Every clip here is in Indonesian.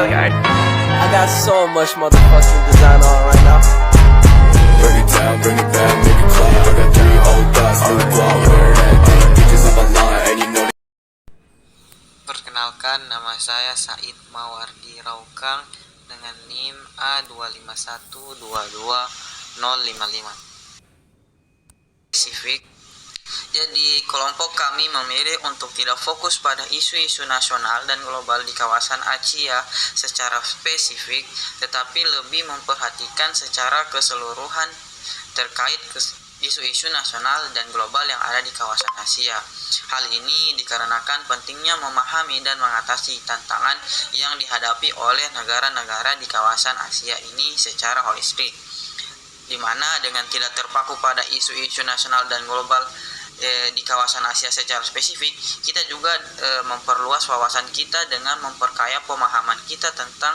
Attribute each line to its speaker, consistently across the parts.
Speaker 1: I got so much motherfucking design on right now.
Speaker 2: Bring it down, bring it back, make it clap. I got 3 old thoughts, new block, wear that thing. Bitches on my line, and you know.
Speaker 3: Perkenalkan, nama saya Said Mawardi Raukang dengan NIM A25122055. Spesifik. Jadi, kelompok kami memilih untuk tidak fokus pada isu-isu nasional dan global di kawasan Asia secara spesifik, tetapi lebih memperhatikan secara keseluruhan terkait isu-isu nasional dan global yang ada di kawasan Asia. Hal ini dikarenakan pentingnya memahami dan mengatasi tantangan yang dihadapi oleh negara-negara di kawasan Asia ini secara holistik, di mana dengan tidak terpaku pada isu-isu nasional dan global di kawasan Asia secara spesifik, kita juga memperluas wawasan kita dengan memperkaya pemahaman kita tentang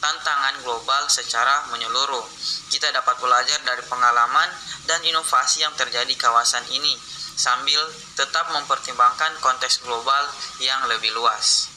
Speaker 3: tantangan global secara menyeluruh. Kita dapat belajar dari pengalaman dan inovasi yang terjadi di kawasan ini, sambil tetap mempertimbangkan konteks global yang lebih luas.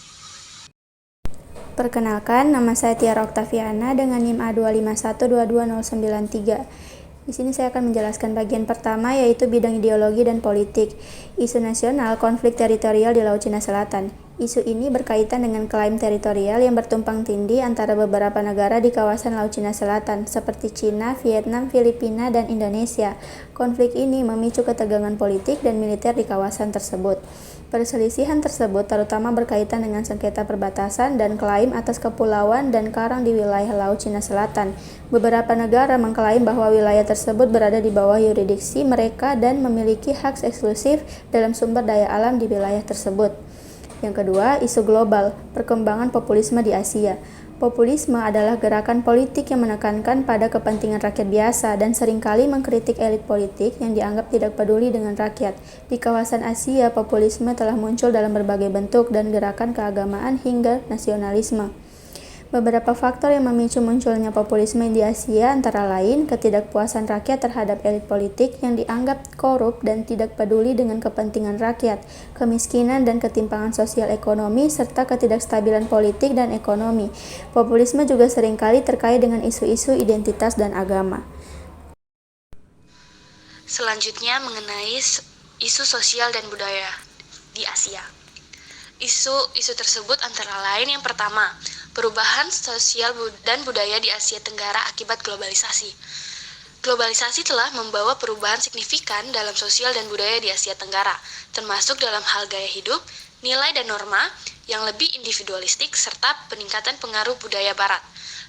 Speaker 4: Perkenalkan, nama saya Tiara Oktaviana dengan NIM A25122093. Di sini saya akan menjelaskan bagian pertama, yaitu bidang ideologi dan politik. Isu nasional, konflik teritorial di Laut Cina Selatan. Isu ini berkaitan dengan klaim teritorial yang bertumpang tindih antara beberapa negara di kawasan Laut Cina Selatan, seperti Cina, Vietnam, Filipina, dan Indonesia. Konflik ini memicu ketegangan politik dan militer di kawasan tersebut. Perselisihan tersebut terutama berkaitan dengan sengketa perbatasan dan klaim atas kepulauan dan karang di wilayah Laut Cina Selatan. Beberapa negara mengklaim bahwa wilayah tersebut berada di bawah yurisdiksi mereka dan memiliki hak eksklusif dalam sumber daya alam di wilayah tersebut. Yang kedua, isu global, perkembangan populisme di Asia. Populisme adalah gerakan politik yang menekankan pada kepentingan rakyat biasa dan seringkali mengkritik elit politik yang dianggap tidak peduli dengan rakyat. Di kawasan Asia, populisme telah muncul dalam berbagai bentuk dan gerakan keagamaan hingga nasionalisme. Beberapa faktor yang memicu munculnya populisme di Asia antara lain ketidakpuasan rakyat terhadap elit politik yang dianggap korup dan tidak peduli dengan kepentingan rakyat, kemiskinan dan ketimpangan sosial ekonomi, serta ketidakstabilan politik dan ekonomi. Populisme juga seringkali terkait dengan isu-isu identitas dan agama.
Speaker 5: Selanjutnya mengenai isu sosial dan budaya di Asia. Isu-isu tersebut antara lain yang pertama, perubahan sosial dan budaya di Asia Tenggara akibat globalisasi. Globalisasi telah membawa perubahan signifikan dalam sosial dan budaya di Asia Tenggara, termasuk dalam hal gaya hidup, nilai dan norma yang lebih individualistik, serta peningkatan pengaruh budaya Barat.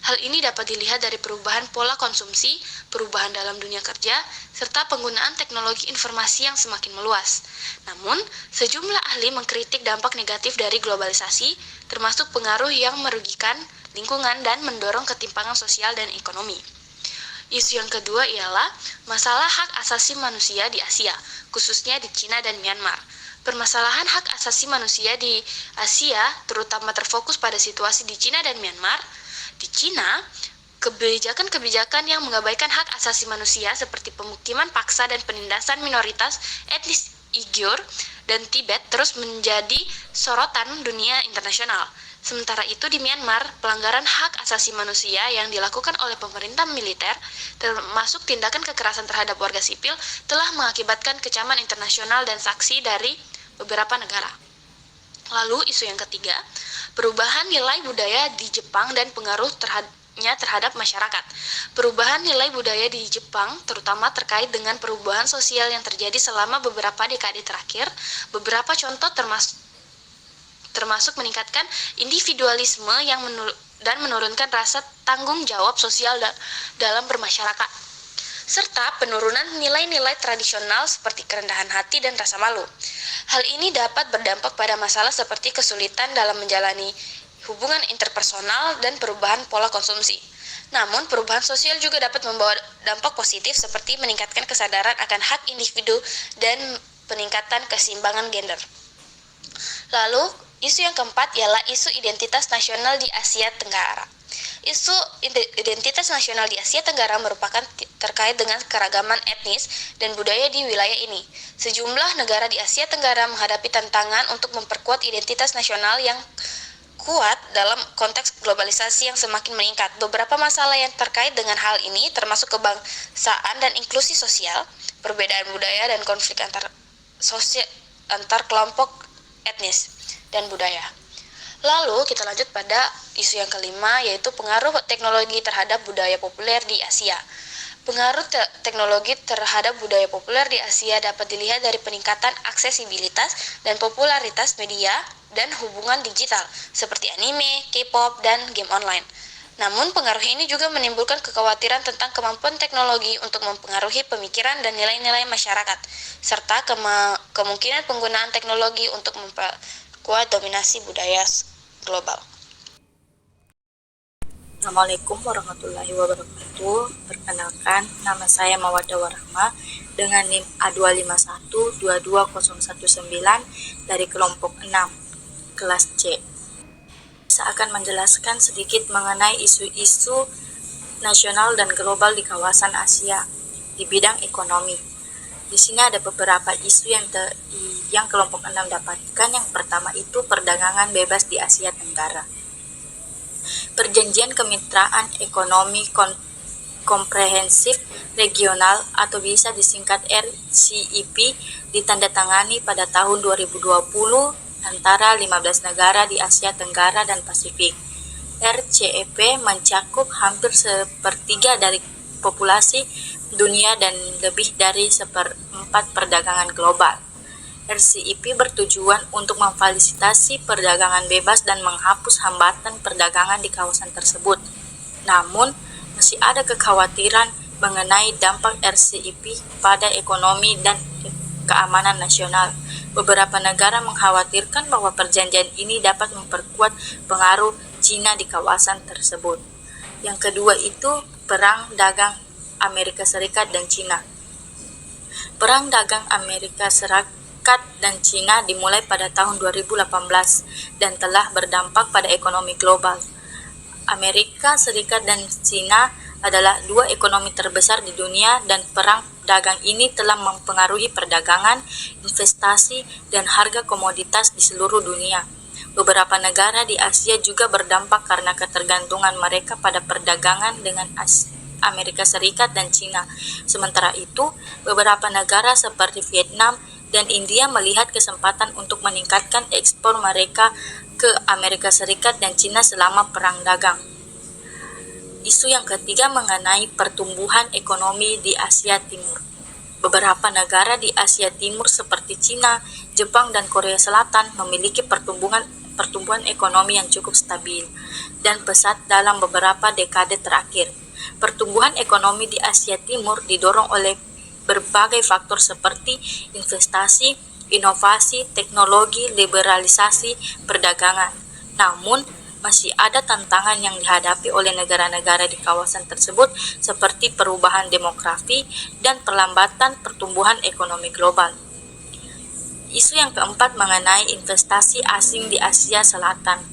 Speaker 5: Hal ini dapat dilihat dari perubahan pola konsumsi, perubahan dalam dunia kerja, serta penggunaan teknologi informasi yang semakin meluas. Namun, sejumlah ahli mengkritik dampak negatif dari globalisasi, termasuk pengaruh yang merugikan lingkungan dan mendorong ketimpangan sosial dan ekonomi. Isu yang kedua ialah masalah hak asasi manusia di Asia, khususnya di Cina dan Myanmar. Permasalahan hak asasi manusia di Asia terutama terfokus pada situasi di Cina dan Myanmar. Di Cina, kebijakan-kebijakan yang mengabaikan hak asasi manusia seperti pemukiman paksa dan penindasan minoritas etnis Uighur dan Tibet terus menjadi sorotan dunia internasional. Sementara itu di Myanmar, pelanggaran hak asasi manusia yang dilakukan oleh pemerintah militer, termasuk tindakan kekerasan terhadap warga sipil, telah mengakibatkan kecaman internasional dan saksi dari beberapa negara. Lalu isu yang ketiga, perubahan nilai budaya di Jepang dan pengaruh terhadap masyarakat. Perubahan nilai budaya di Jepang terutama terkait dengan perubahan sosial yang terjadi selama beberapa dekade terakhir. Beberapa contoh termasuk meningkatkan individualisme dan menurunkan rasa tanggung jawab sosial dalam bermasyarakat, serta penurunan nilai-nilai tradisional seperti kerendahan hati dan rasa malu. Hal ini dapat berdampak pada masalah seperti kesulitan dalam menjalani hubungan interpersonal dan perubahan pola konsumsi. Namun, perubahan sosial juga dapat membawa dampak positif seperti meningkatkan kesadaran akan hak individu dan peningkatan keseimbangan gender. Lalu, isu yang keempat ialah isu identitas nasional di Asia Tenggara. Isu identitas nasional di Asia Tenggara merupakan terkait dengan keragaman etnis dan budaya di wilayah ini. Sejumlah negara di Asia Tenggara menghadapi tantangan untuk memperkuat identitas nasional yang kuat dalam konteks globalisasi yang semakin meningkat. Beberapa masalah yang terkait dengan hal ini termasuk kebangsaan dan inklusi sosial, perbedaan budaya dan konflik antar kelompok etnis dan budaya. Lalu kita lanjut pada isu yang kelima, yaitu pengaruh teknologi terhadap budaya populer di Asia. Pengaruh teknologi terhadap budaya populer di Asia dapat dilihat dari peningkatan aksesibilitas dan popularitas media dan hubungan digital seperti anime, K-pop, dan game online. Namun pengaruh ini juga menimbulkan kekhawatiran tentang kemampuan teknologi untuk mempengaruhi pemikiran dan nilai-nilai masyarakat, serta kemungkinan penggunaan teknologi untuk memperkuat dominasi budaya global.
Speaker 6: Assalamualaikum warahmatullahi wabarakatuh. Perkenalkan, nama saya Mawaddah Warahmah dengan NIM A251-22019 dari kelompok 6, kelas C. Saya akan menjelaskan sedikit mengenai isu-isu nasional dan global di kawasan Asia di bidang ekonomi. Di sini ada beberapa isu yang kelompok 6 dapatkan. Yang pertama itu perdagangan bebas di Asia Tenggara. Perjanjian Kemitraan Ekonomi Komprehensif Regional atau bisa disingkat RCEP ditandatangani pada tahun 2020 antara 15 negara di Asia Tenggara dan Pasifik. RCEP mencakup hampir sepertiga dari populasi dunia dan lebih dari seperempat perdagangan global. RCEP bertujuan untuk memfasilitasi perdagangan bebas dan menghapus hambatan perdagangan di kawasan tersebut. Namun, masih ada kekhawatiran mengenai dampak RCEP pada ekonomi dan keamanan nasional. Beberapa negara mengkhawatirkan bahwa perjanjian ini dapat memperkuat pengaruh Cina di kawasan tersebut. Yang kedua itu perang dagang Amerika Serikat dan Cina. Perang dagang Amerika Serikat dan Cina dimulai pada tahun 2018 dan telah berdampak pada ekonomi global. Amerika Serikat dan Cina adalah dua ekonomi terbesar di dunia dan perang dagang ini telah mempengaruhi perdagangan, investasi, dan harga komoditas di seluruh dunia. Beberapa negara di Asia juga berdampak karena ketergantungan mereka pada perdagangan dengan Amerika Serikat dan Cina. Sementara itu, beberapa negara seperti Vietnam dan India melihat kesempatan untuk meningkatkan ekspor mereka ke Amerika Serikat dan Cina selama perang dagang. Isu yang ketiga mengenai pertumbuhan ekonomi di Asia Timur. Beberapa negara di Asia Timur seperti Cina, Jepang, dan Korea Selatan memiliki pertumbuhan ekonomi yang cukup stabil dan pesat dalam beberapa dekade terakhir. Pertumbuhan ekonomi di Asia Timur didorong oleh berbagai faktor seperti investasi, inovasi, teknologi, liberalisasi, perdagangan. Namun, masih ada tantangan yang dihadapi oleh negara-negara di kawasan tersebut seperti perubahan demografi dan perlambatan pertumbuhan ekonomi global. Isu yang keempat mengenai investasi asing di Asia Selatan.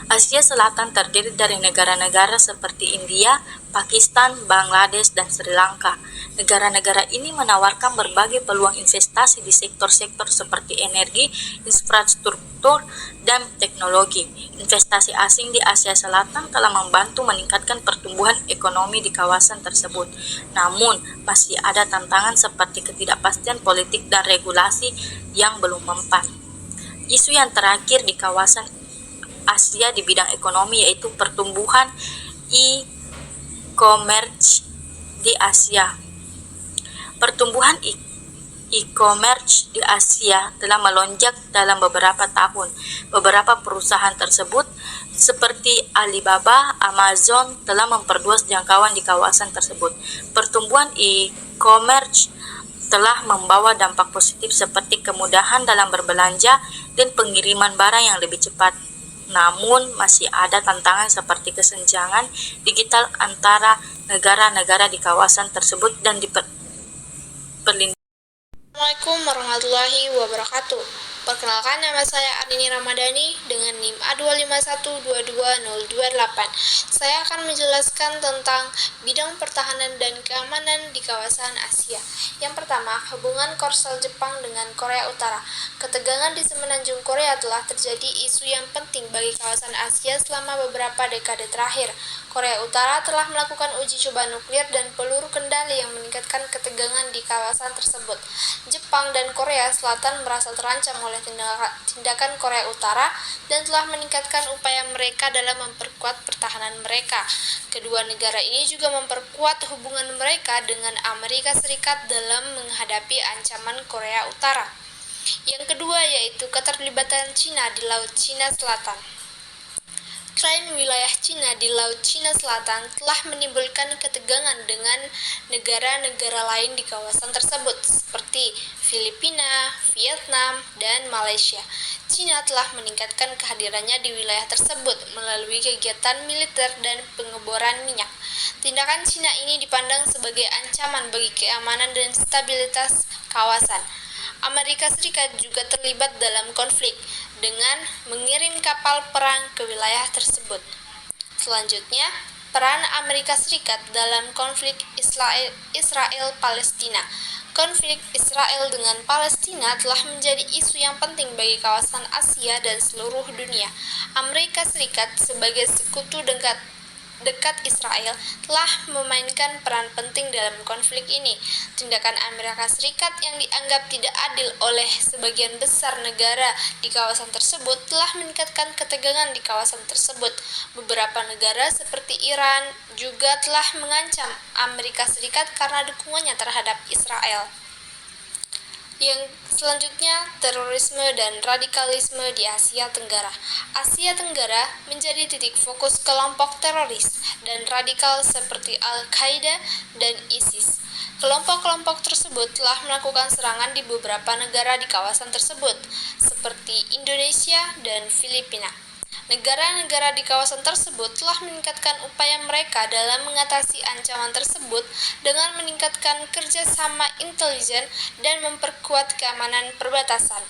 Speaker 6: Asia Selatan terdiri dari negara-negara seperti India, Pakistan, Bangladesh, dan Sri Lanka. Negara-negara ini menawarkan berbagai peluang investasi di sektor-sektor seperti energi, infrastruktur, dan teknologi. Investasi asing di Asia Selatan telah membantu meningkatkan pertumbuhan ekonomi di kawasan tersebut. Namun, masih ada tantangan seperti ketidakpastian politik dan regulasi yang belum mempan. Isu yang terakhir di kawasan Asia di bidang ekonomi yaitu pertumbuhan e-commerce di Asia. Pertumbuhan e-commerce di Asia telah melonjak dalam beberapa tahun. Beberapa perusahaan tersebut seperti Alibaba, Amazon telah memperluas jangkauan di kawasan tersebut. Pertumbuhan e-commerce telah membawa dampak positif seperti kemudahan dalam berbelanja dan pengiriman barang yang lebih cepat. Namun, masih ada tantangan seperti kesenjangan digital antara negara-negara di kawasan tersebut dan perlindungan.
Speaker 5: Assalamualaikum warahmatullahi wabarakatuh.
Speaker 7: Perkenalkan, nama saya Arini Ramadhani dengan NIM A251220228. Saya akan menjelaskan tentang bidang pertahanan dan keamanan di kawasan Asia. Yang pertama, hubungan korsel Jepang dengan Korea Utara. Ketegangan di semenanjung Korea telah terjadi isu yang penting bagi kawasan Asia selama beberapa dekade terakhir. Korea Utara telah melakukan uji coba nuklir dan peluru kendali yang meningkatkan ketegangan di kawasan tersebut. Jepang dan Korea Selatan merasa terancam oleh tindakan Korea Utara dan telah meningkatkan upaya mereka dalam memperkuat pertahanan mereka. Kedua negara ini juga memperkuat hubungan mereka dengan Amerika Serikat dalam menghadapi ancaman Korea Utara. Yang kedua yaitu keterlibatan Cina di Laut Cina Selatan. Klaim wilayah Cina di Laut Cina Selatan telah menimbulkan ketegangan dengan negara-negara lain di kawasan tersebut, seperti Filipina, Vietnam, dan Malaysia. Cina telah meningkatkan kehadirannya di wilayah tersebut melalui kegiatan militer dan pengeboran minyak. Tindakan Cina ini dipandang sebagai ancaman bagi keamanan dan stabilitas kawasan. Amerika Serikat juga terlibat dalam konflik dengan mengirim kapal perang ke wilayah tersebut. Selanjutnya, peran Amerika Serikat dalam konflik Israel-Palestina. Konflik Israel dengan Palestina telah menjadi isu yang penting bagi kawasan Asia dan seluruh dunia. Amerika Serikat sebagai sekutu dekat Israel telah memainkan peran penting dalam konflik ini. Tindakan Amerika Serikat yang dianggap tidak adil oleh sebagian besar negara di kawasan tersebut telah meningkatkan ketegangan di kawasan tersebut. Beberapa negara seperti Iran juga telah mengancam Amerika Serikat karena dukungannya terhadap Israel. Yang selanjutnya, terorisme dan radikalisme di Asia Tenggara. Asia Tenggara menjadi titik fokus kelompok teroris dan radikal seperti Al-Qaeda dan ISIS. Kelompok-kelompok tersebut telah melakukan serangan di beberapa negara di kawasan tersebut, seperti Indonesia dan Filipina. Negara-negara di kawasan tersebut telah meningkatkan upaya mereka dalam mengatasi ancaman tersebut dengan meningkatkan kerjasama intelijen dan memperkuat keamanan perbatasan.